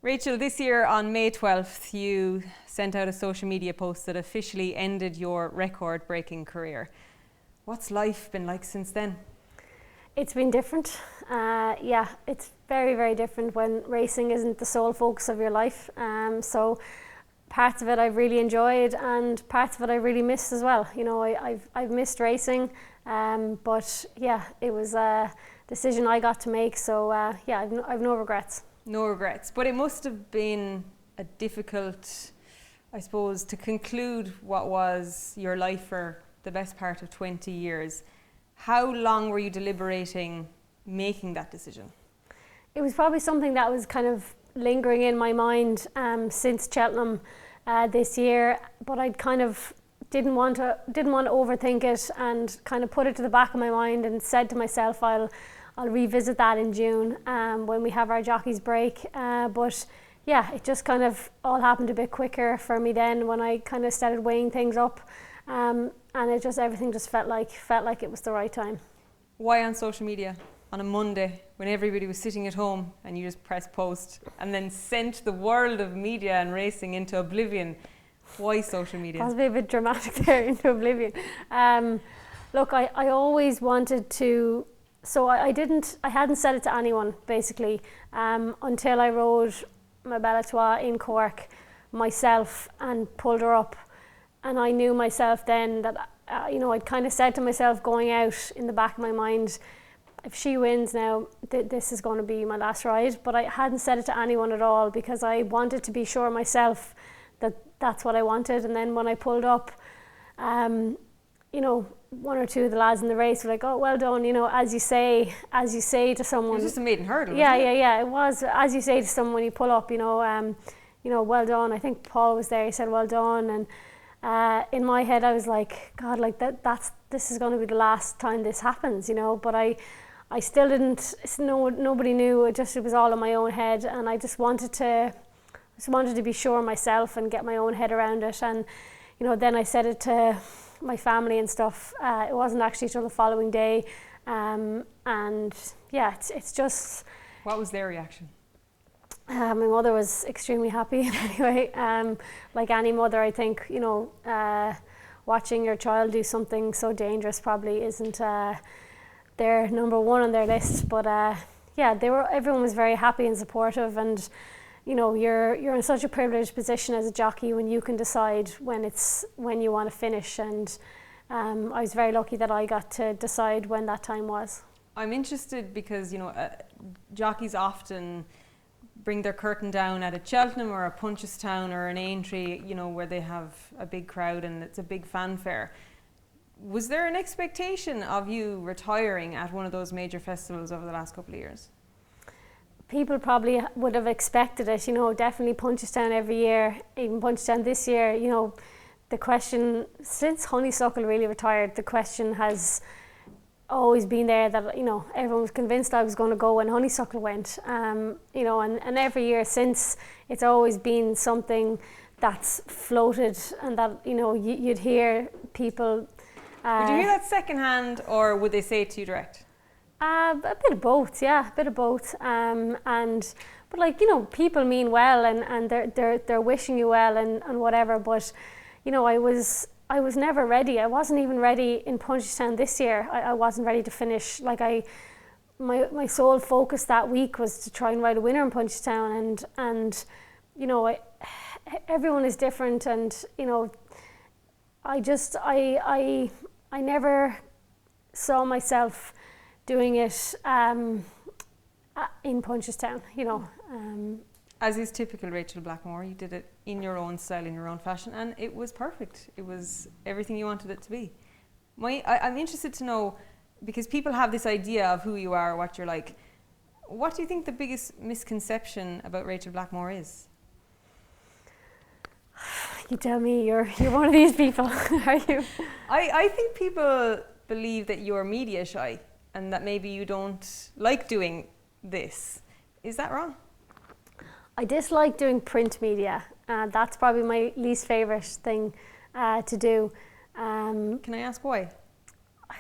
Rachael, this year on May 12th, you sent out a social media post that officially ended your record-breaking career. What's life been like since then? It's been different. It's very, very different when racing isn't the sole focus of your life. So parts of it I've really enjoyed and parts of it I really missed as well. You know, I've missed racing, but yeah, it was a decision I got to make. So I've no regrets. No regrets, but it must have been a difficult, I suppose, to conclude what was your life for the best part of 20 years. How long were you deliberating making that decision? It was probably something that was kind of lingering in my mind since Cheltenham this year, but I kind of didn't want to overthink it and kind of put it to the back of my mind and said to myself, I'll revisit that in June when we have our jockeys break. But yeah, it just kind of all happened a bit quicker for me then when I kind of started weighing things up. And everything just felt like it was the right time. Why on social media on a Monday when everybody was sitting at home and you just press post and then sent the world of media and racing into oblivion? Why social media? Possibly a bit dramatic there, into oblivion. Look, I always wanted to. So I hadn't said it to anyone basically until I rode my Belle Etoile in Cork myself and pulled her up. And I knew myself then that, I'd kind of said to myself going out in the back of my mind, if she wins now, this is going to be my last ride. But I hadn't said it to anyone at all because I wanted to be sure myself that that's what I wanted. And then when I pulled up, one or two of the lads in the race were like, "Oh, well done," as you say to someone. It was just a maiden hurdle. Yeah, it was. As you say to someone when you pull up, well done. I think Paul was there. He said, "Well done," and in my head, I was like, "God, like this is going to be the last time this happens," But I still didn't. Nobody knew. It was all in my own head, and I just wanted to be sure myself and get my own head around it. And then I said it to my family and stuff. It wasn't actually till the following day, and yeah, it's just. What was their reaction? My mother was extremely happy anyway. Like any mother, I think watching your child do something so dangerous probably isn't their number one on their list. But everyone was very happy and supportive, and you're in such a privileged position as a jockey when you can decide when you want to finish, and I was very lucky that I got to decide when that time was. I'm interested because jockeys often bring their curtain down at a Cheltenham or a Punchestown or an Aintree, where they have a big crowd and it's a big fanfare. Was there an expectation of you retiring at one of those major festivals over the last couple of years? People probably would have expected it, definitely Punchestown every year, even Punchestown this year. The question, since Honeysuckle really retired, the question has always been there that, everyone was convinced I was going to go when Honeysuckle went. And every year since, it's always been something that's floated and that, you'd hear people. Would you hear that secondhand, or would they say it to you direct? A bit of both, yeah, a bit of both. But people mean well and they're wishing you well and whatever. But I was never ready. I wasn't even ready in Punchestown this year. I wasn't ready to finish. My sole focus that week was to try and ride a winner in Punchestown, and everyone is different, and I never saw myself doing it in Punchestown, As is typical Rachael Blackmore, you did it in your own style, in your own fashion, and it was perfect. It was everything you wanted it to be. I'm interested to know, because people have this idea of who you are, what you're like. What do you think the biggest misconception about Rachael Blackmore is? You tell me, you're one of these people, are you? I think people believe that you're media shy and that maybe you don't like doing this. Is that wrong? I dislike doing print media. That's probably my least favourite thing to do. Can I ask why?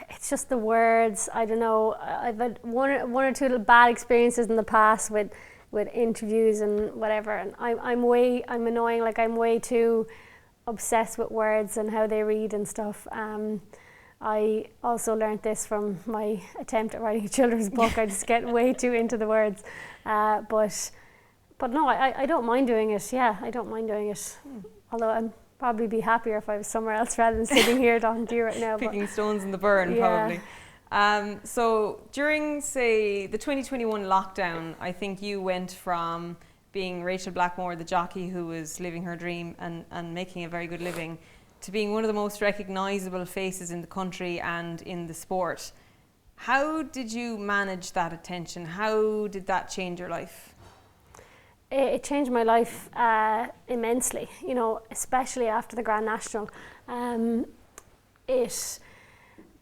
It's just the words. I don't know. I've had one or two little bad experiences in the past with with interviews and whatever, and I'm annoying, like I'm way too obsessed with words and how they read and stuff. I also learnt this from my attempt at writing a children's book. I just get way too into the words, but no, I don't mind doing it. Yeah, I don't mind doing it. Although I'd probably be happier if I was somewhere else rather than sitting here talking to you right now. Picking stones in the burn, probably. So during, say, the 2021 lockdown, I think you went from being Rachael Blackmore, the jockey who was living her dream and making a very good living, to being one of the most recognisable faces in the country and in the sport. How did you manage that attention? How did that change your life? It changed my life immensely, you know, especially after the Grand National.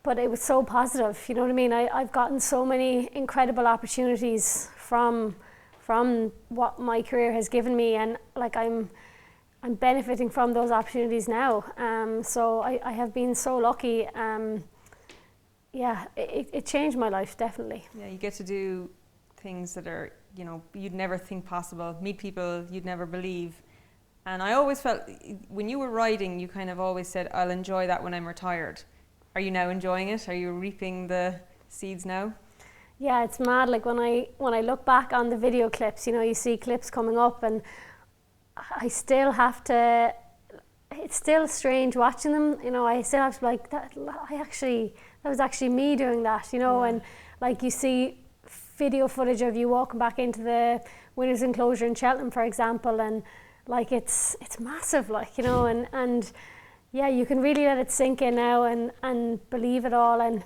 But it was so positive, you know what I mean? I've gotten so many incredible opportunities from what my career has given me, and like I'm benefiting from those opportunities now. So I have been so lucky. It changed my life, definitely. Yeah, you get to do things that are, you know, you'd never think possible, meet people you'd never believe. And I always felt, when you were riding, you kind of always said, I'll enjoy that when I'm retired. Are you now enjoying it? Are you reaping the seeds now? Yeah, it's mad. Like when I look back on the video clips, you know, you see clips coming up, and I still have to, it's still strange watching them, you know. I still have to be like, that was actually me doing that, you know. And like you see video footage of you walking back into the winners enclosure in Cheltenham, for example, and like it's massive, like, you know, and yeah, you can really let it sink in now and believe it all. And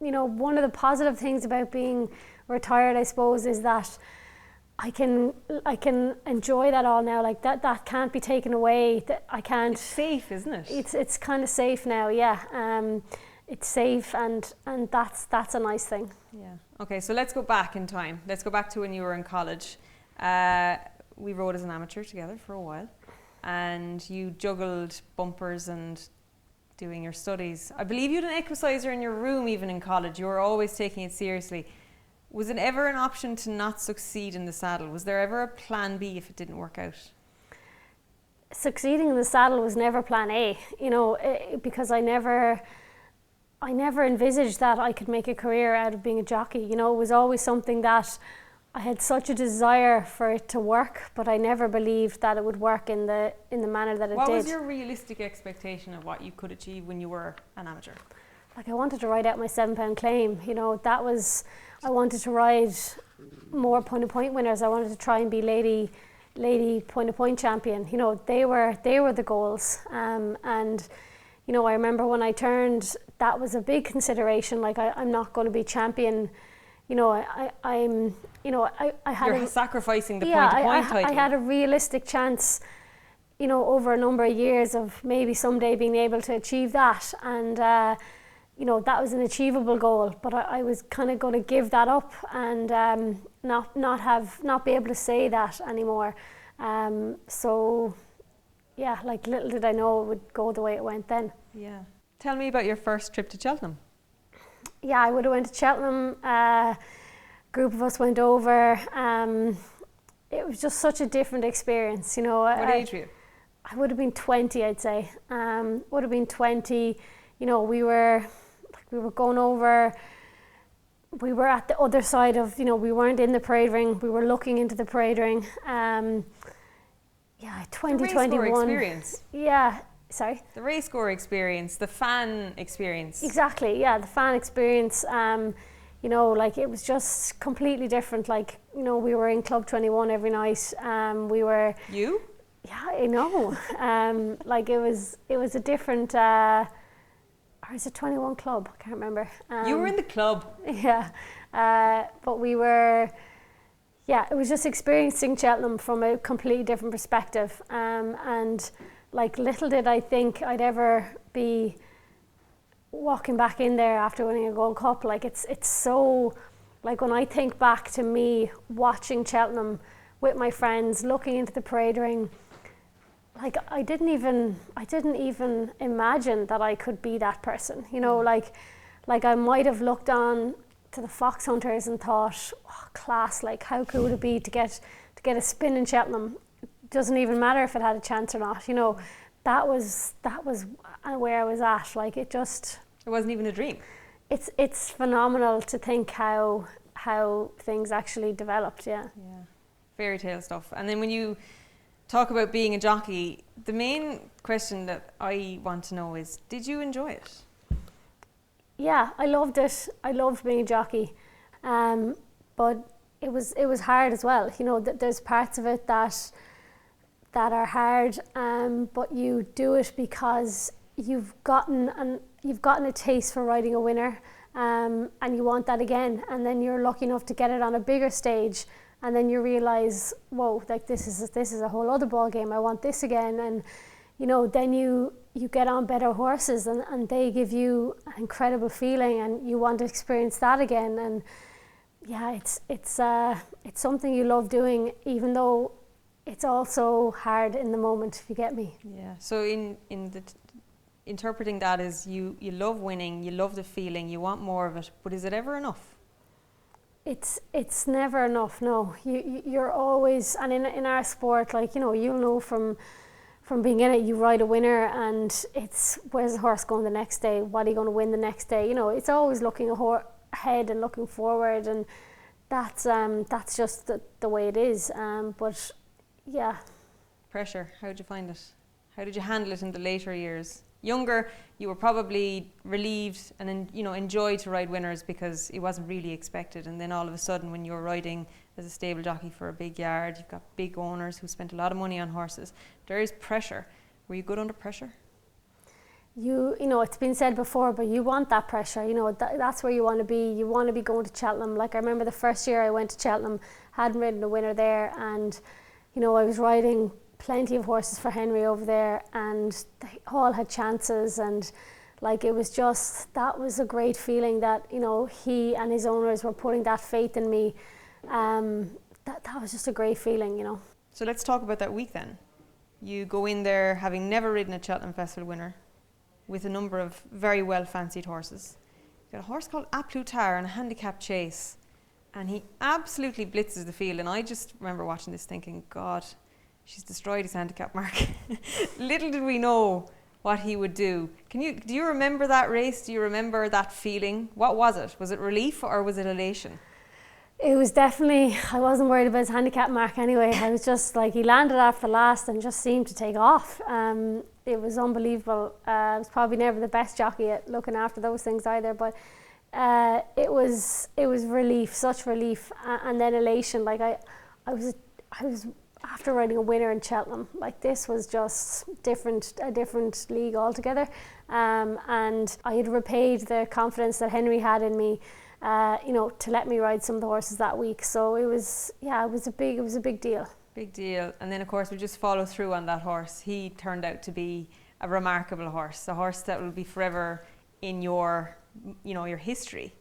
you know, one of the positive things about being retired, I suppose, is that I can enjoy that all now. Like that can't be taken away. That I can't. It's safe, isn't it? It's kind of safe now. Yeah. It's safe, and that's a nice thing. Yeah. Okay, so let's go back in time. Let's go back to when you were in college. We rode as an amateur together for a while, and you juggled bumpers and doing your studies. I believe you had an equisizer in your room even in college. You were always taking it seriously. Was it ever an option to not succeed in the saddle? Was there ever a plan B if it didn't work out? Succeeding in the saddle was never plan A, you know, because I never envisaged that I could make a career out of being a jockey. You know, it was always something that I had such a desire for it to work, but I never believed that it would work in the manner that it did. What was your realistic expectation of what you could achieve when you were an amateur? Like, I wanted to ride out my £7 claim. You know, I wanted to ride more point-to-point winners. I wanted to try and be lady point-to-point champion. You know, they were the goals. And you know, I remember when I turned, that was a big consideration. Like, I'm not going to be champion. You know, I had You're sacrificing the point-to-point title. I had a realistic chance, you know, over a number of years of maybe someday being able to achieve that. And you know, that was an achievable goal, but I was kind of going to give that up and not be able to say that anymore. So yeah, like, little did I know it would go the way it went then. Yeah. Tell me about your first trip to Cheltenham. Yeah, I would have went to Cheltenham. Group of us went over. It was just such a different experience, you know. What age were you? I would have been 20, I'd say. Would have been 20. You know, we were going over. We were at the other side of, you know, we weren't in the parade ring. We were looking into the parade ring. Yeah, 2021. The race score experience. Yeah, sorry. The race score experience, the fan experience. Exactly, yeah, the fan experience. You know, like, it was just completely different. Like, you know, we were in Club 21 every night. We were. You? Yeah, I know. Like, it was a different. Or is it 21 Club? I can't remember. You were in the club. Yeah, but we were. Yeah, it was just experiencing Cheltenham from a completely different perspective. And like, little did I think I'd ever be walking back in there after winning a Gold Cup. Like, it's so, like, when I think back to me watching Cheltenham with my friends, looking into the parade ring, like, I didn't even imagine that I could be that person. You know, like I might have looked on to the fox hunters and thought, oh, class, like how cool would it be to get a spin in Cheltenham? It doesn't even matter if it had a chance or not, you know. That was where I was at. Like it wasn't even a dream. It's phenomenal to think how things actually developed. Yeah, fairy tale stuff. And then when you talk about being a jockey, the main question that I want to know is, did you enjoy it? Yeah, I loved it. I loved being a jockey, but it was hard as well. You know, there's parts of it that are hard, but you do it because you've gotten a taste for riding a winner, and you want that again. And then you're lucky enough to get it on a bigger stage, and then you realise, whoa, like this is a whole other ball game. I want this again, and you know, then you get on better horses, and they give you an incredible feeling, and you want to experience that again. And yeah, it's something you love doing, even though it's also hard in the moment, if you get me. Yeah. So interpreting that is you love winning, you love the feeling, you want more of it, but is it ever enough? It's never enough. No, you're always, and in our sport, like, you know, you'll know from being in it, you ride a winner, and it's where's the horse going the next day? What are you going to win the next day? You know, it's always looking ahead and looking forward, and that's just the way it is. But yeah. Pressure, how did you find it? How did you handle it in the later years? Younger, you were probably relieved and then, you know, enjoyed to ride winners because it wasn't really expected. And then all of a sudden, when you're riding as a stable jockey for a big yard, you've got big owners who spent a lot of money on horses. There is pressure. Were you good under pressure? You know, it's been said before, but you want that pressure. You know, that's where you want to be. You want to be going to Cheltenham. Like I remember the first year I went to Cheltenham, hadn't ridden a winner there, and you know, I was riding plenty of horses for Henry over there, and they all had chances, and like it was just, that was a great feeling that, you know, he and his owners were putting that faith in me. That was just a great feeling, you know. So let's talk about that week then. You go in there having never ridden a Cheltenham Festival winner with a number of very well fancied horses. You got a horse called A Plus Tard and a handicap chase, and he absolutely blitzes the field. And I just remember watching this thinking, God, she's destroyed his handicap mark. Little did we know what he would do. Do you remember that race? Do you remember that feeling? What was it? Was it relief or was it elation? It was definitely, I wasn't worried about his handicap mark anyway. I was just like, he landed after last and just seemed to take off. It was unbelievable. I was probably never the best jockey at looking after those things either, but it was relief, such relief, and then elation. Like I was after riding a winner in Cheltenham, like this was just a different league altogether, and I had repaid the confidence that Henry had in me, you know, to let me ride some of the horses that week. So it was a big deal. Big deal. And then of course we just follow through on that horse. He turned out to be a remarkable horse, a horse that will be forever in your history.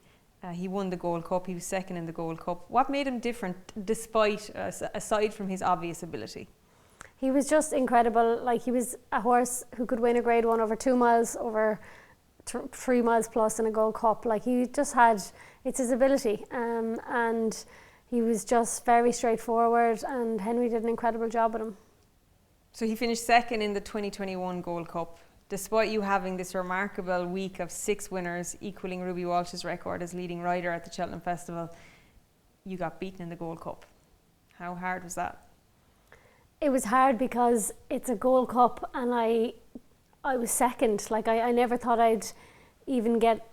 He won the Gold Cup. He was second in the Gold Cup. What made him different, aside from his obvious ability? He was just incredible. Like, he was a horse who could win a Grade 1 over 2 miles, over 3 miles plus in a Gold Cup. Like, he just had, it's his ability. And he was just very straightforward, and Henry did an incredible job with him. So he finished second in the 2021 Gold Cup. Despite you having this remarkable week of 6 winners, equaling Ruby Walsh's record as leading rider at the Cheltenham Festival, you got beaten in the Gold Cup. How hard was that? It was hard because it's a Gold Cup, and I was second. Like, I never thought I'd even get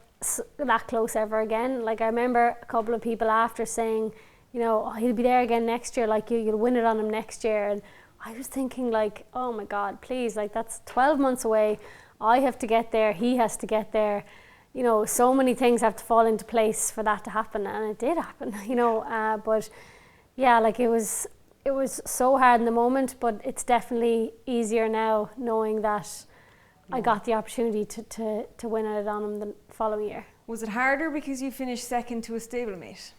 that close ever again. Like, I remember a couple of people after saying, you know, oh, he'll be there again next year, like you'll win it on him next year. And I was thinking, like, oh my God, please, like, that's 12 months away. I have to get there, he has to get there. You know, so many things have to fall into place for that to happen, and it did happen, you know. But yeah, like, it was so hard in the moment, but it's definitely easier now knowing that I got the opportunity to win it on him the following year. Was it harder because you finished second to a stablemate?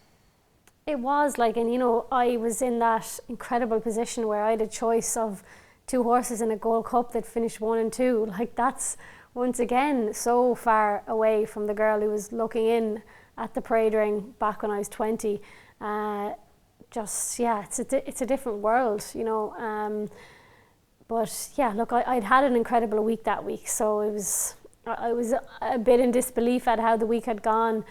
It was, like, and you know, I was in that incredible position where I had a choice of 2 horses in a Gold Cup that finished 1 and 2. Like, that's once again so far away from the girl who was looking in at the parade ring back when I was 20. It's a different world, you know. But yeah, look, I'd had an incredible week that week, so I was a bit in disbelief at how the week had gone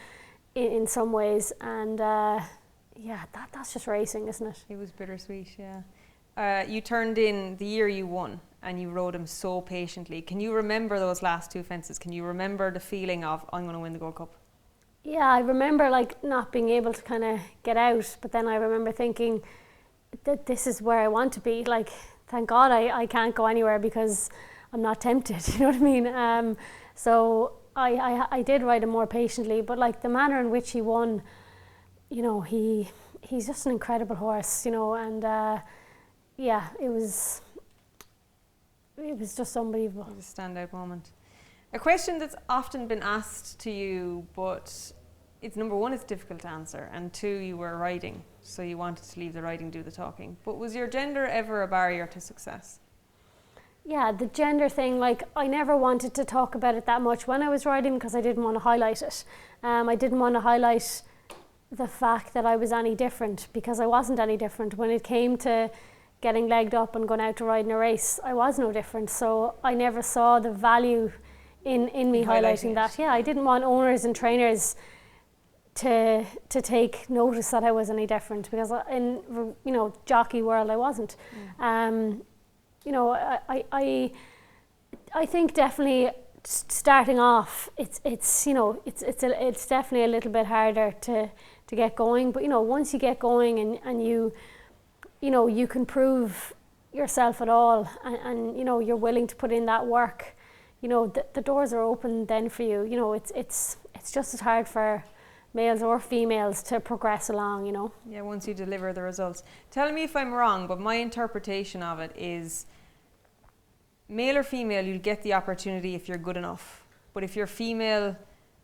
in some ways, and that's just racing, isn't it? It was bittersweet, yeah. You turned in the year you won, and you rode him so patiently. Can you remember those last two fences? Can you remember the feeling of, I'm going to win the Gold Cup? Yeah, I remember like not being able to kind of get out, but then I remember thinking that this is where I want to be. Like, thank God I can't go anywhere because I'm not tempted, you know what I mean? So I did ride him more patiently, but like the manner in which he won, you know, he's just an incredible horse, you know, and it was just unbelievable. It was a standout moment. A question that's often been asked to you, but it's number one, it's difficult to answer, and two, you were riding, so you wanted to leave the riding, do the talking. But was your gender ever a barrier to success? Yeah, the gender thing, like I never wanted to talk about it that much when I was riding because I didn't want to highlight it. I didn't want to highlight the fact that I was any different because I wasn't any different. When it came to getting legged up and going out to ride in a race, I was no different. So I never saw the value in me highlighting that. Yeah, I didn't want owners and trainers to take notice that I was any different because in, you know, jockey world I wasn't. You know, I think definitely starting off it's you know it's definitely a little bit harder to get going, but you know, once you get going and you know you can prove yourself at all and you know you're willing to put in that work, you know, the doors are open then for you. You know, it's just as hard for males or females to progress along, you know. Yeah, once you deliver the results. Tell me if I'm wrong, but my interpretation of it is male or female, you'll get the opportunity if you're good enough. But if you're female,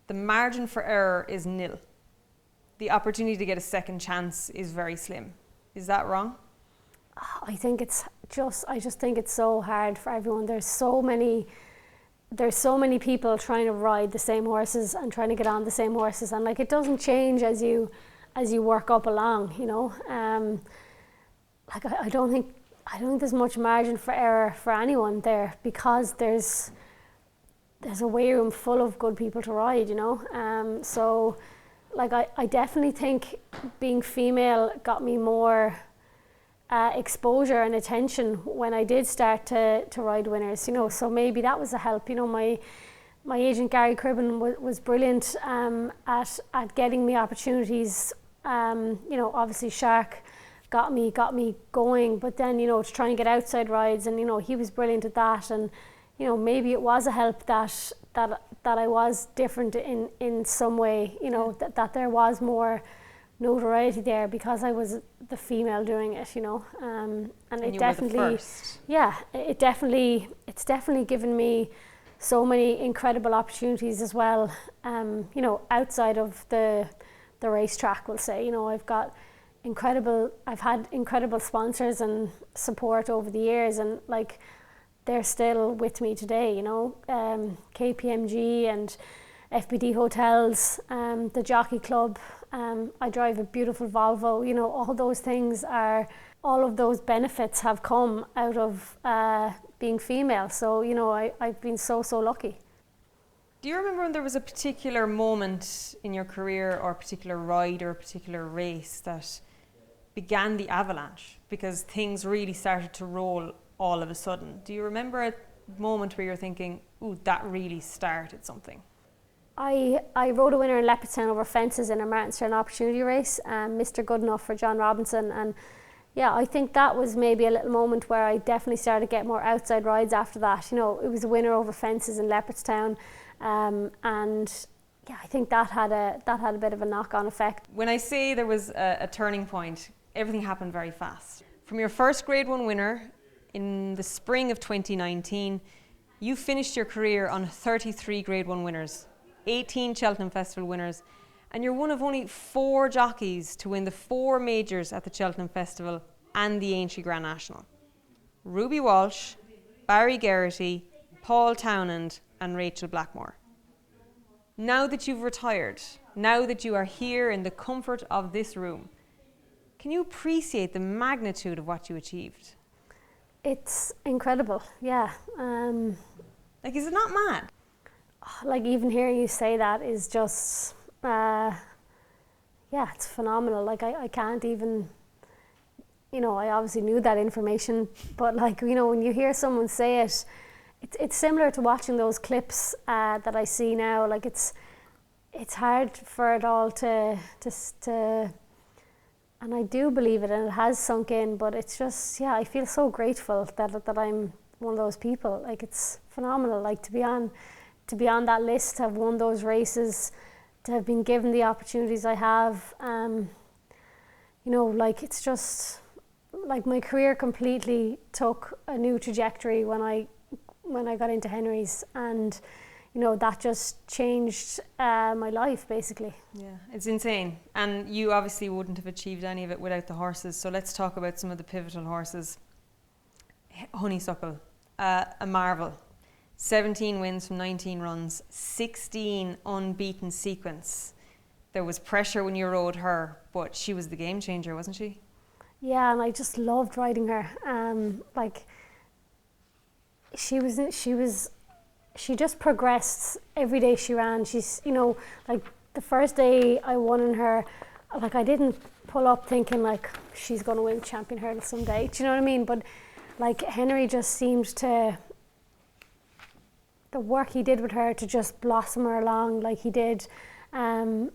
the margin for error is nil. The opportunity to get a second chance is very slim. Is that wrong? I just think it's so hard for everyone. There's so many people trying to ride the same horses and trying to get on the same horses, and like it doesn't change as you work up along, you know. Like I don't think there's much margin for error for anyone there because there's a weigh room full of good people to ride, you know. So like I definitely think being female got me more exposure and attention when I did start to ride winners, you know, so maybe that was a help. You know, my agent Gary Cribben was brilliant at getting me opportunities. You know, obviously Shark got me going, but then, you know, to try and get outside rides, and you know, he was brilliant at that, and you know, maybe it was a help that I was different in some way, you know, that there was more notoriety there because I was the female doing it, you know, and it definitely, it's definitely given me so many incredible opportunities as well, you know, outside of the racetrack, we'll say. You know, I've had incredible sponsors and support over the years, and like they're still with me today, you know, KPMG and FBD Hotels, the Jockey Club. I drive a beautiful Volvo. You know, all of those benefits have come out of being female. So, you know, I've been so lucky. Do you remember when there was a particular moment in your career or a particular ride or a particular race that began the avalanche because things really started to roll all of a sudden? Do you remember a moment where you're thinking, ooh, that really started something? I rode a winner in Leopardstown over fences in a Martinstown opportunity race, Mr. Goodenough for John Robinson, and yeah, I think that was maybe a little moment where I definitely started to get more outside rides after that. You know, it was a winner over fences in Leopardstown, and yeah, I think that had a bit of a knock-on effect. When I say there was a turning point, everything happened very fast. From your first Grade 1 winner in the spring of 2019, you finished your career on 33 Grade 1 winners, 18 Cheltenham Festival winners, and you're one of only 4 jockeys to win the 4 majors at the Cheltenham Festival and the Aintree Grand National. Ruby Walsh, Barry Geraghty, Paul Townend and Rachael Blackmore. Now that you've retired, now that you are here in the comfort of this room, can you appreciate the magnitude of what you achieved? It's incredible, yeah. Like, is it not mad? Like, even hearing you say that is just, yeah, it's phenomenal. Like, I can't even, you know, I obviously knew that information, but like, you know, when you hear someone say it, it's similar to watching those clips that I see now. Like, it's hard for it all to, and I do believe it, and it has sunk in, but it's just, yeah, I feel so grateful that I'm one of those people. Like, it's phenomenal, like, to be on that list, to have won those races, to have been given the opportunities I have. You know, like, it's just, like, my career completely took a new trajectory when I got into Henry's, and you know, that just changed my life, basically. Yeah, it's insane. And you obviously wouldn't have achieved any of it without the horses. So let's talk about some of the pivotal horses. Honeysuckle, a marvel. 17 wins from 19 runs, 16 unbeaten sequence. There was pressure when you rode her, but she was the game changer, wasn't she? Yeah, and I just loved riding her. Like, she just progressed every day she ran. She's, you know, like, the first day I won in her, like, I didn't pull up thinking like she's going to win champion hurdle someday. Do you know what I mean? But like, Henry just seemed to, the work he did with her to just blossom her along like he did, and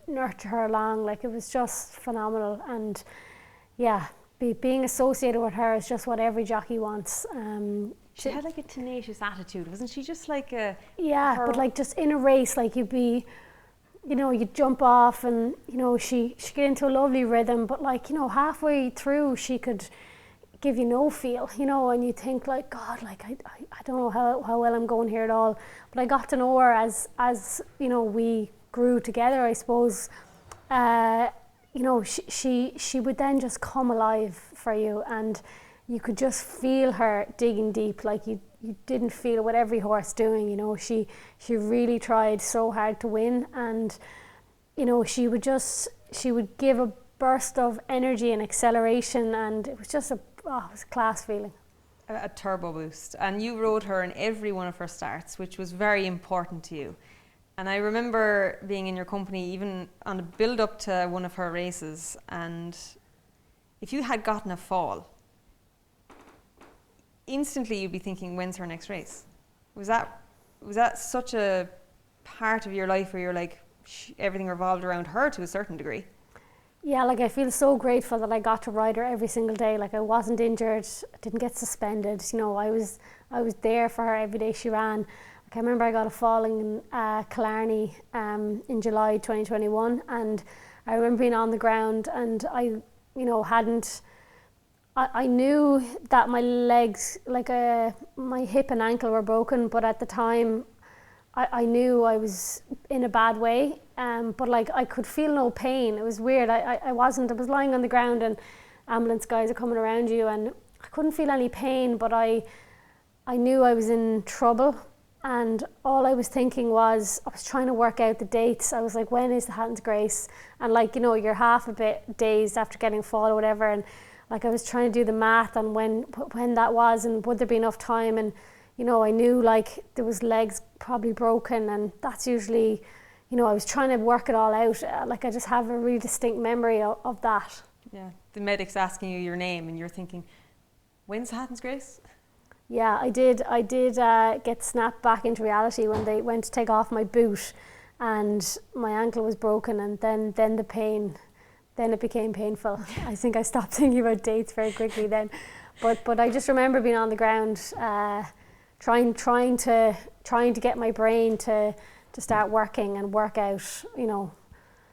nurture her along, like, it was just phenomenal. And yeah, being associated with her is just what every jockey wants. She had like a tenacious attitude, wasn't she? Just like a... Yeah, but like, just in a race, like, you'd be, you know, you'd jump off and, you know, she'd get into a lovely rhythm, but like, you know, halfway through she could give you no feel, you know, and you think like, God, like, I don't know how well I'm going here at all. But I got to know her as you know, we grew together, I suppose. You know, she would then just come alive for you, and you could just feel her digging deep, like you didn't feel it with every horse doing, you know. She really tried so hard to win, and, you know, she would give a burst of energy and acceleration, and it was just it was a class feeling. A turbo boost. And you rode her in every one of her starts, which was very important to you. And I remember being in your company even on the build up to one of her races, and if you had gotten a fall, instantly you'd be thinking, when's her next race? Was that such a part of your life where you're like, everything revolved around her to a certain degree? Yeah, like, I feel so grateful that I got to ride her every single day. Like, I wasn't injured, I didn't get suspended, you know, I was there for her every day she ran. Like, I remember I got a fall in Killarney in July 2021, and I remember being on the ground, and I, you know, I knew that my legs, like, my hip and ankle were broken, but at the time I knew I was in a bad way, but like, I could feel no pain. It was weird. I was lying on the ground, and ambulance guys are coming around you, and I couldn't feel any pain, but I knew I was in trouble, and all I was thinking was, I was trying to work out the dates. I was like, when is the Hatton's Grace? And like, you know, you're half a bit dazed after getting a fall or whatever, and like, I was trying to do the math on when that was, and would there be enough time, and, you know, I knew like there was legs probably broken, and that's usually, you know, I was trying to work it all out. Like, I just have a really distinct memory of that. Yeah, the medic's asking you your name, and you're thinking, when's the Hatton's Grace? Yeah, I did get snapped back into reality when they went to take off my boot, and my ankle was broken, and then the pain. Then it became painful. I think I stopped thinking about dates very quickly then. But I just remember being on the ground, trying to get my brain to start working and work out, you know.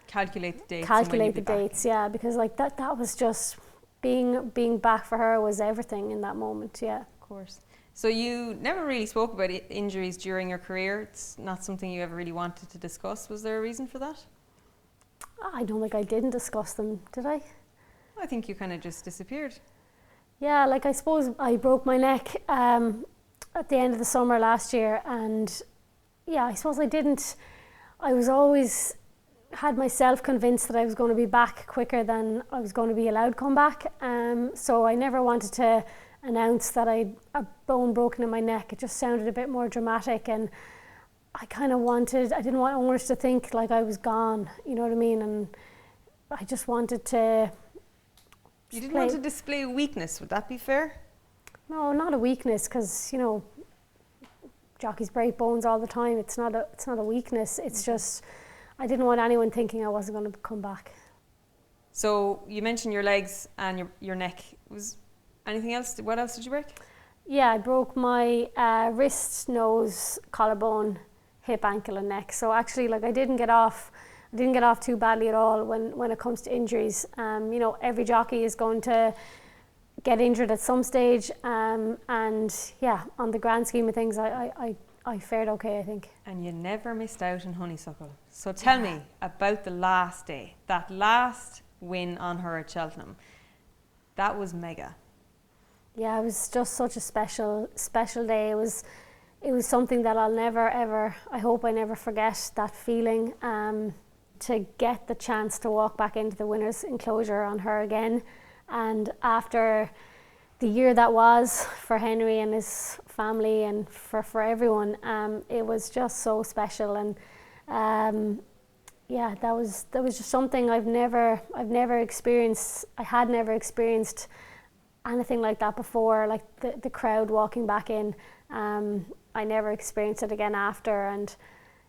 Calculate the dates. Calculate the dates, yeah, because like that was just, being back for her was everything in that moment, yeah. Of course. So you never really spoke about injuries during your career. It's not something you ever really wanted to discuss. Was there a reason for that? I don't think I didn't discuss them, did I? I think you kind of just disappeared. Yeah, like, I suppose I broke my neck at the end of the summer last year, and yeah, I suppose I was always had myself convinced that I was going to be back quicker than I was going to be allowed to come back. So I never wanted to announce that I'd a bone broken in my neck. It just sounded a bit more dramatic, and I didn't want owners to think like I was gone, you know what I mean? And I just wanted to... You didn't want to display weakness, would that be fair? No, not a weakness, because, jockeys break bones all the time. It's not a weakness. It's just, I didn't want anyone thinking I wasn't going to come back. So you mentioned your legs and your neck. Was anything else? What else did you break? Yeah, I broke my wrist, nose, collarbone, hip, ankle and neck. So actually, I didn't get off too badly at all when it comes to injuries. Every jockey is going to get injured at some stage, and yeah, on the grand scheme of things, I fared okay, I think. And you never missed out in Honeysuckle. So tell me about the last day, that last win on her at Cheltenham. That was mega. Yeah, it was just such a special day. It was something that I'll never ever, I hope I never forget that feeling, to get the chance to walk back into the winner's enclosure on her again. And after the year that was for Henry and his family and for everyone, it was just so special. And yeah, that was just something I've never experienced. I had never experienced anything like that before, like the crowd walking back in. I never experienced it again after, and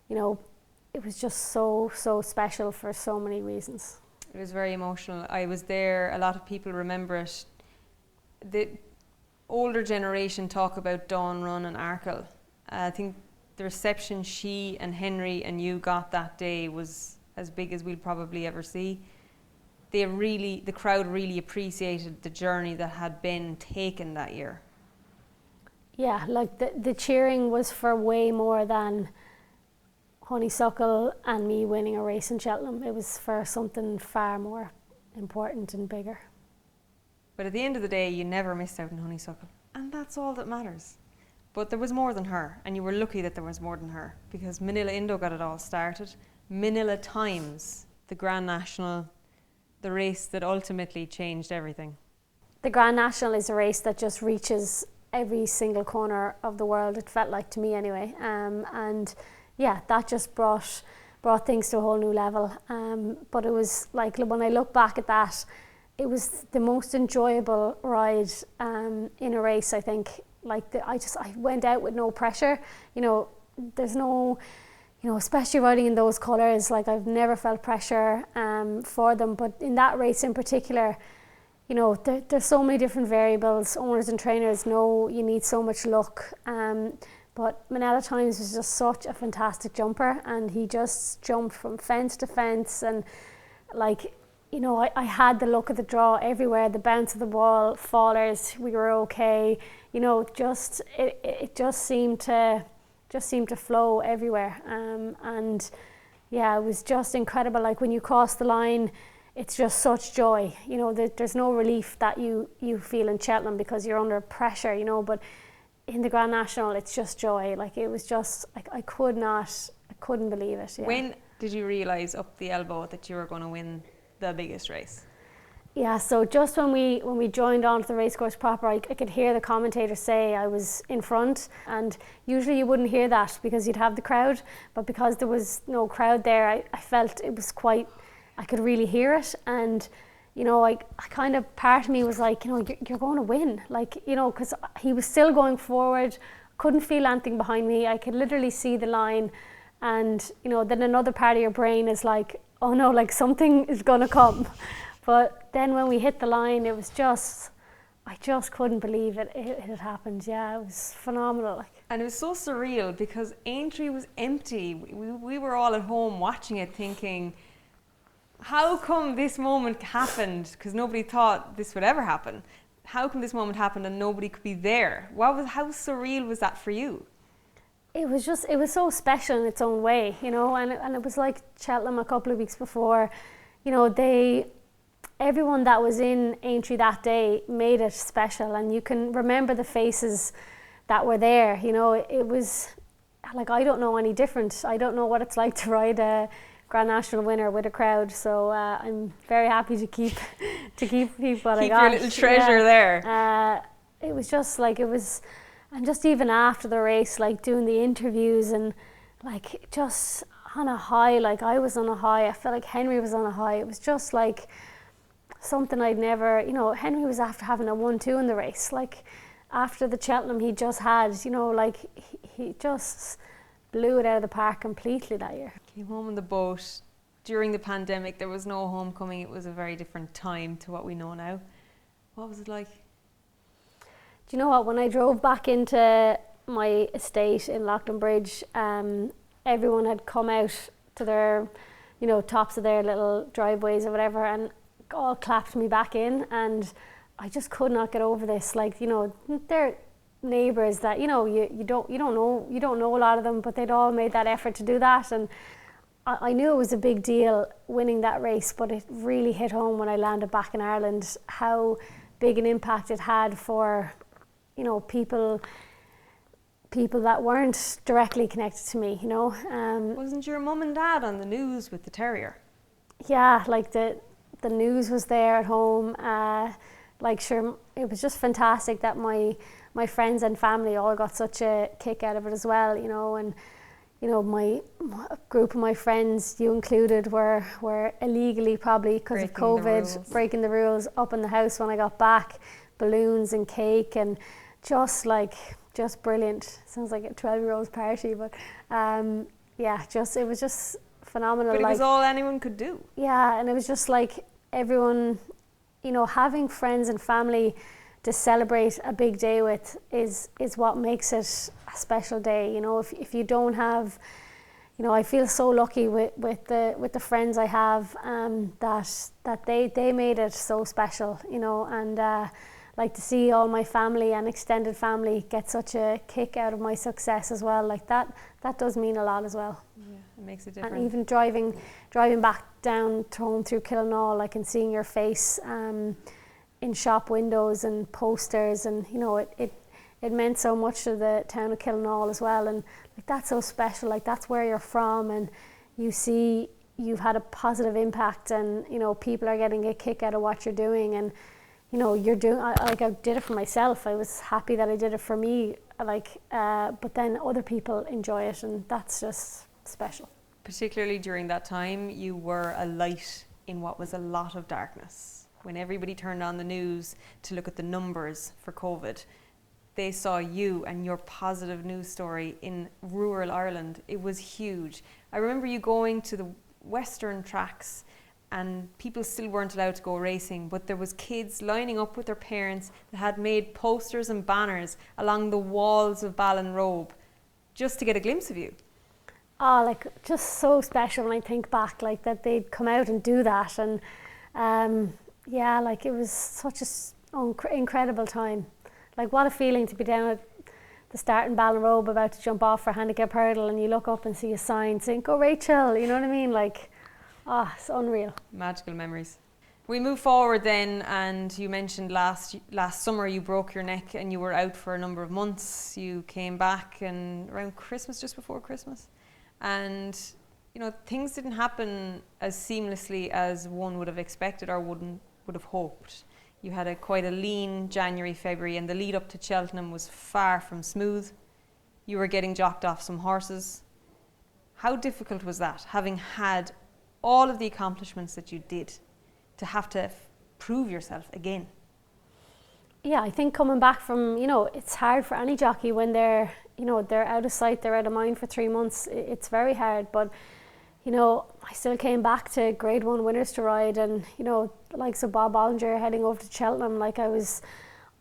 it was just so special for so many reasons. It was very emotional. I was there. A lot of people remember it. The older generation talk about Dawn Run and Arkle. I think the reception she and Henry and you got that day was as big as we'll probably ever see. The crowd really appreciated the journey that had been taken that year. Yeah, the cheering was for way more than Honeysuckle and me winning a race in Cheltenham. It was for something far more important and bigger. But at the end of the day, you never missed out on Honeysuckle, and that's all that matters. But there was more than her, and you were lucky that there was more than her, because Manila Indo got it all started. Manila Times, the Grand National, the race that ultimately changed everything. The Grand National is a race that just reaches every single corner of the world, it felt like to me anyway. And yeah, that just brought things to a whole new level. But it was like, when I look back at that, it was the most enjoyable ride in a race, I think. I went out with no pressure. There's no, especially riding in those colours, I've never felt pressure for them. But in that race in particular, there's so many different variables. Owners and trainers know you need so much luck. But Manila Times was just such a fantastic jumper, and he just jumped from fence to fence, and I had the luck of the draw everywhere, the bounce of the ball, fallers, we were okay. It just seemed to flow everywhere. And yeah, it was just incredible. When you cross the line, it's just such joy. There's no relief that you feel in Cheltenham because you're under pressure, but in the Grand National, it's just joy. It was just, I couldn't believe it. Yeah. When did you realise up the elbow that you were going to win the biggest race? Yeah, so just when we joined onto the racecourse proper, I could hear the commentator say I was in front, and usually you wouldn't hear that because you'd have the crowd, but because there was no crowd there, I felt it was quite, I could really hear it. And I kind of, part of me was like, you're going to win, because he was still going forward, couldn't feel anything behind me. I could literally see the line, and then another part of your brain is like, oh no, something is going to come. But then when we hit the line, it was I just couldn't believe it had happened. Yeah, it was phenomenal. And it was so surreal because Aintree was empty. We were all at home watching it thinking, how come this moment happened? Because nobody thought this would ever happen. How come this moment happened and nobody could be there? How surreal was that for you? It was so special in its own way, and it was like Cheltenham a couple of weeks before, everyone that was in Aintree that day made it special, and you can remember the faces that were there. It was I don't know any different. I don't know what it's like to ride a Grand National winner with a crowd, so I'm very happy to keep what I got. Keep your little treasure there. It was just like and just even after the race, like doing the interviews and like just on a high, like I was on a high. I felt like Henry was on a high. It was just like something I'd never, Henry was after having a 1-2 in the race. Like after the Cheltenham he just had, like he just blew it out of the park completely that year. Came home on the boat. During the pandemic, there was no homecoming. It was a very different time to what we know now. What was it like? Do you know what? When I drove back into my estate in Loughlin Bridge, everyone had come out to their, tops of their little driveways or whatever, and all clapped me back in, and I just could not get over this. Like, they're neighbours that you don't know a lot of them, but they'd all made that effort to do that, and I knew it was a big deal winning that race, but it really hit home when I landed back in Ireland how big an impact it had for people that weren't directly connected to me. Wasn't your mum and dad on the news with the terrier? Yeah, like the news was there at home. Sure, it was just fantastic that my friends and family all got such a kick out of it as well, and my group of my friends, you included, were illegally, probably because of COVID, breaking the rules up in the house when I got back, balloons and cake, and just brilliant. Sounds like a 12-year-old's party, but it was just phenomenal. But it was all anyone could do. Yeah, and it was just like everyone, having friends and family to celebrate a big day with is what makes it a special day. If you don't have, I feel so lucky with the friends I have, that they made it so special, and like to see all my family and extended family get such a kick out of my success as well. Like that does mean a lot as well. Yeah, it makes a difference. And even driving back down to home through Killinall, like, and seeing your face in shop windows and posters, and it meant so much to the town of Killinall as well, and like that's so special. Like that's where you're from, and you see you've had a positive impact, and people are getting a kick out of what you're doing, and you're doing, I did it for myself. I was happy that I did it for me, but then other people enjoy it, and that's just special. Particularly during that time, you were a light in what was a lot of darkness. When everybody turned on the news to look at the numbers for COVID, they saw you and your positive news story in rural Ireland. It was huge. I remember you going to the western tracks, and people still weren't allowed to go racing, but there was kids lining up with their parents that had made posters and banners along the walls of Ballinrobe just to get a glimpse of you. Oh, like just so special when I think back, like that they'd come out and do that, and it was such an incredible time. Like what a feeling to be down at the start in Ballinrobe about to jump off for handicap hurdle, and you look up and see a sign saying "Go Rachael," you know what I mean? Like, it's unreal. Magical memories. We move forward then, and you mentioned last summer you broke your neck and you were out for a number of months. You came back and around Christmas, just before Christmas, and things didn't happen as seamlessly as one would have expected or would have hoped. You had quite a lean January, February, and the lead up to Cheltenham was far from smooth. You were getting jocked off some horses. How difficult was that, having had all of the accomplishments that you did, to have to prove yourself again? Yeah, I think coming back from, it's hard for any jockey when they're out of sight, they're out of mind for 3 months. It's very hard, but I still came back to Grade 1 winners to ride, and the likes of Bob Ollinger heading over to Cheltenham, like I was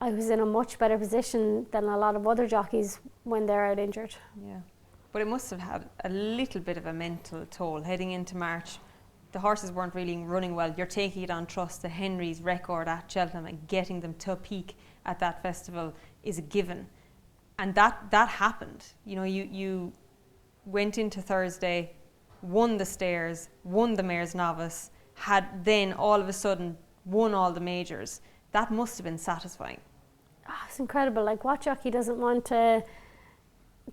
in a much better position than a lot of other jockeys when they're out injured. Yeah, but it must have had a little bit of a mental toll heading into March. The horses weren't really running well. You're taking it on trust. The Henry's record at Cheltenham and getting them to peak at that festival is a given, and that happened. You went into Thursday, won the Stairs, won the Mayor's Novice, had then all of a sudden won all the majors. That must have been satisfying. It's incredible. Like, what jockey doesn't want to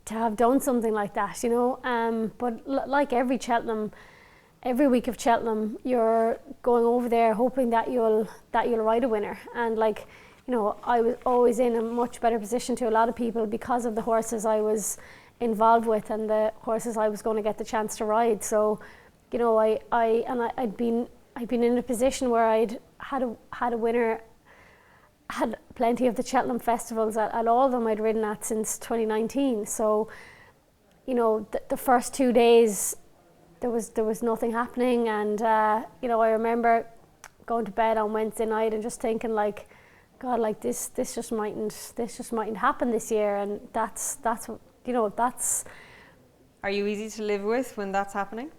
have done something like that, But like every Cheltenham every week of Cheltenham, you're going over there hoping that you'll ride a winner. And like, you know, I was always in a much better position to a lot of people because of the horses I was involved with and the horses I was going to get the chance to ride. So, you know, I'd been in a position where I'd had a winner, had plenty of the Cheltenham festivals at all of them I'd ridden at since 2019. So, you know, the first 2 days there was nothing happening, and you know, I remember going to bed on Wednesday night and just thinking like, God, like this just mightn't happen this year, and that's you know, that's. Are you easy to live with when that's happening?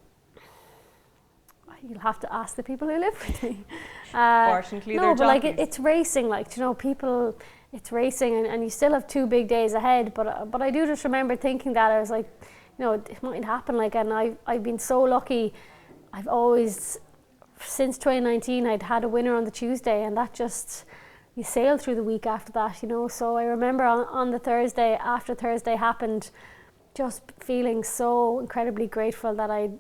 You'll have to ask the people who live with me. Fortunately, no, they're but like jockeys. it's racing. Like, you know, people, it's racing, and you still have 2 big days ahead. But I do just remember thinking that I was like, you know, it mightn't happen. Like, and I've been so lucky. I've always, since 2019, I'd had a winner on the Tuesday, and that just, you sail through the week after that, you know. So I remember on the Thursday, after Thursday happened, just feeling so incredibly grateful that I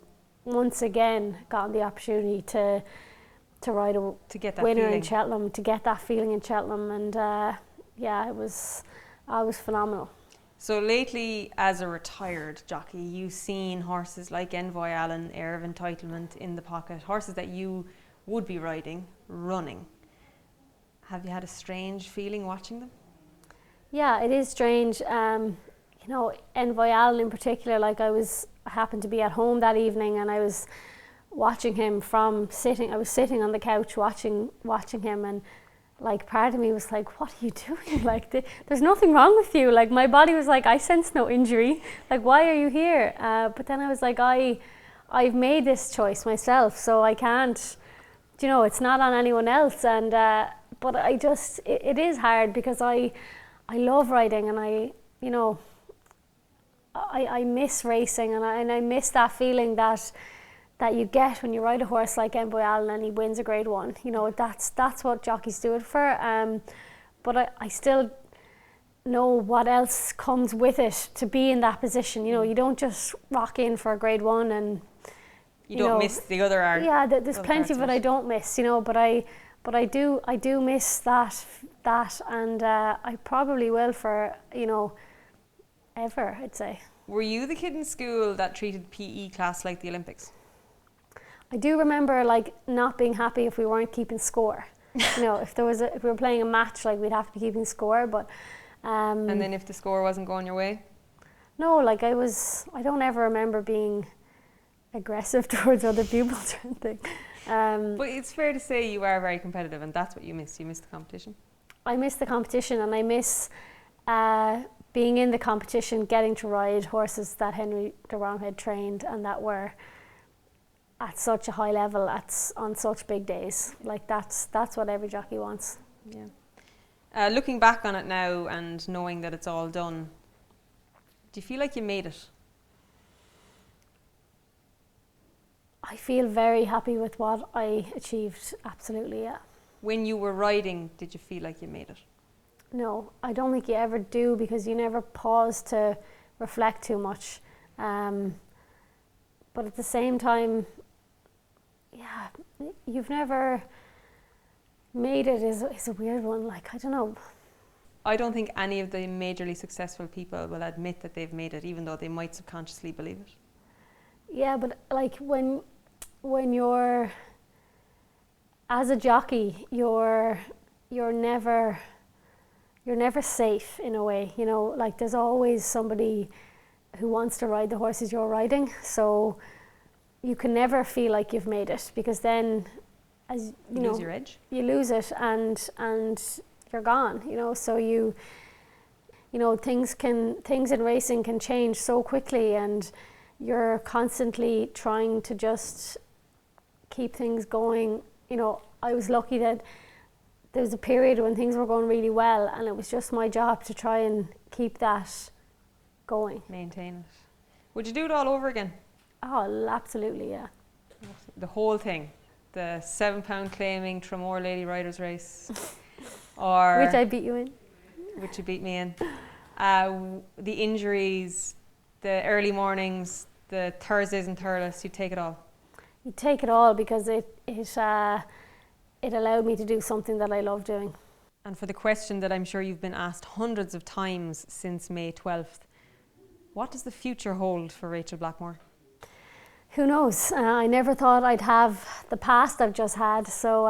once again gotten the opportunity to ride a winner feeling in Cheltenham, to get that feeling in Cheltenham, and yeah, I was phenomenal. So lately, as a retired jockey, you've seen horses like Envoy Allen, Air of Entitlement in the pocket, horses that you would be riding, running. Have you had a strange feeling watching them? Yeah, it is strange. You know, Envoy Allen in particular, like I happened to be at home that evening, and I was watching him I was sitting on the couch watching him, and like part of me was like, what are you doing? Like, there's nothing wrong with you. Like, my body was like, I sense no injury. Like, why are you here? But then I was like, I've made this choice myself, so I can't, you know, it's not on anyone else. And but I just, it is hard because I love riding, and you know, I miss racing, and I miss that feeling that you get when you ride a horse like Envoy Allen and he wins a Grade 1. You know, that's what jockeys do it for. But I still know what else comes with it to be in that position. You know, you don't just rock in for a Grade 1 and you don't miss the other art. Yeah, there's plenty of it I don't miss. You know, but I do miss that, and I probably will for, you know, ever, I'd say. Were you the kid in school that treated PE class like the Olympics? I do remember like not being happy if we weren't keeping score. You know, if we were playing a match, like we'd have to be keeping score. But and then if the score wasn't going your way? No, like I don't ever remember being aggressive towards other pupils or anything. But it's fair to say you are very competitive, and that's what you miss. You miss the competition. I miss the competition, and I miss being in the competition, getting to ride horses that Henry de Rong had trained and that were at such a high level on such big days. Like that's what every jockey wants. Yeah. Looking back on it now and knowing that it's all done, do you feel like you made it? I feel very happy with what I achieved, absolutely, yeah. When you were riding, did you feel like you made it? No, I don't think you ever do, because you never pause to reflect too much. But at the same time, yeah, you've never made it is a weird one. Like, I don't know. I don't think any of the majorly successful people will admit that they've made it, even though they might subconsciously believe it. Yeah, but like when you're, as a jockey, you're never safe in a way, you know, like there's always somebody who wants to ride the horses you're riding, so you can never feel like you've made it, because then, as you know, lose your edge. You lose it, and you're gone, you know. So you know, things in racing can change so quickly, and you're constantly trying to just keep things going. You know, I was lucky that there was a period when things were going really well, and it was just my job to try and keep that going. Maintain it. Would you do it all over again? Oh, absolutely, yeah. The whole thing? The £7 claiming Tramore Lady Riders race? Or which I beat you in. Which you beat me in. The injuries, the early mornings, the Thursdays and Thurles, you take it all? You take it all because it allowed me to do something that I love doing. And for the question that I'm sure you've been asked hundreds of times since May 12th, what does the future hold for Rachael Blackmore? Who knows? I never thought I'd have the past I've just had. So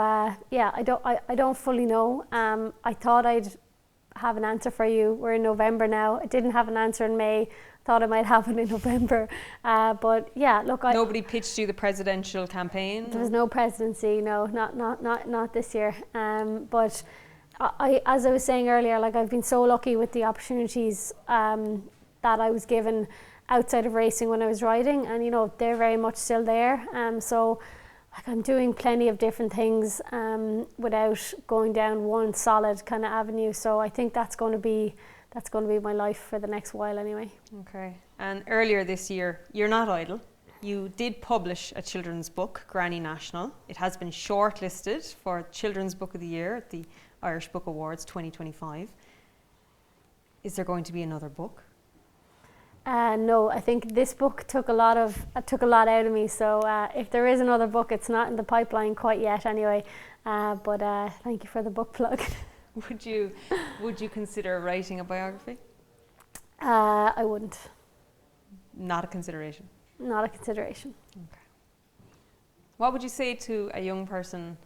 yeah, I don't fully know. I thought I'd have an answer for you. We're in November now. I didn't have an answer in May. Thought I might have it in November. But yeah, look, nobody pitched you the presidential campaign? There was no presidency. No, not this year. But as I was saying earlier, like I've been so lucky with the opportunities that I was given outside of racing when I was riding, and you know they're very much still there. So like I'm doing plenty of different things without going down one solid kind of avenue. So I think that's going to be my life for the next while anyway. Okay. And earlier this year, you're not idle. You did publish a children's book, Granny National. It has been shortlisted for Children's Book of the Year at the Irish Book Awards 2025. Is there going to be another book? No, I think this book took a lot out of me. So if there is another book, it's not in the pipeline quite yet anyway. But thank you for the book plug. Would you consider writing a biography? I wouldn't. Not a consideration? Not a consideration. Okay. What would you say to a young person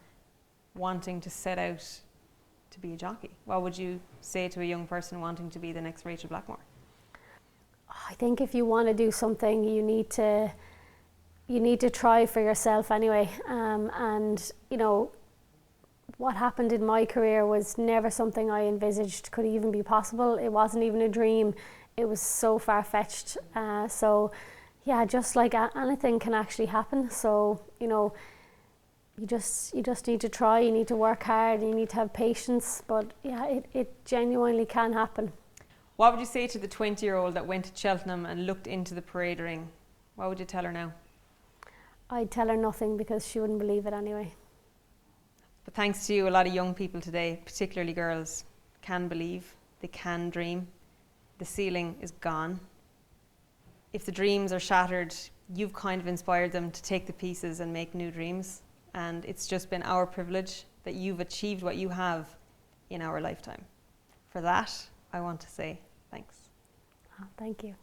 wanting to set out to be a jockey? What would you say to a young person wanting to be the next Rachael Blackmore? I think if you want to do something, you need to try for yourself anyway. And you know, what happened in my career was never something I envisaged could even be possible. It wasn't even a dream. It was so far-fetched. So yeah, just like anything can actually happen. So you know, you just need to try. You need to work hard. You need to have patience. But yeah, it genuinely can happen. What would you say to the 20-year-old that went to Cheltenham and looked into the parade ring? What would you tell her now? I'd tell her nothing because she wouldn't believe it anyway. But thanks to you, a lot of young people today, particularly girls, can believe, they can dream. The ceiling is gone. If the dreams are shattered, you've kind of inspired them to take the pieces and make new dreams. And it's just been our privilege that you've achieved what you have in our lifetime. For that, I want to say thanks. Oh, thank you.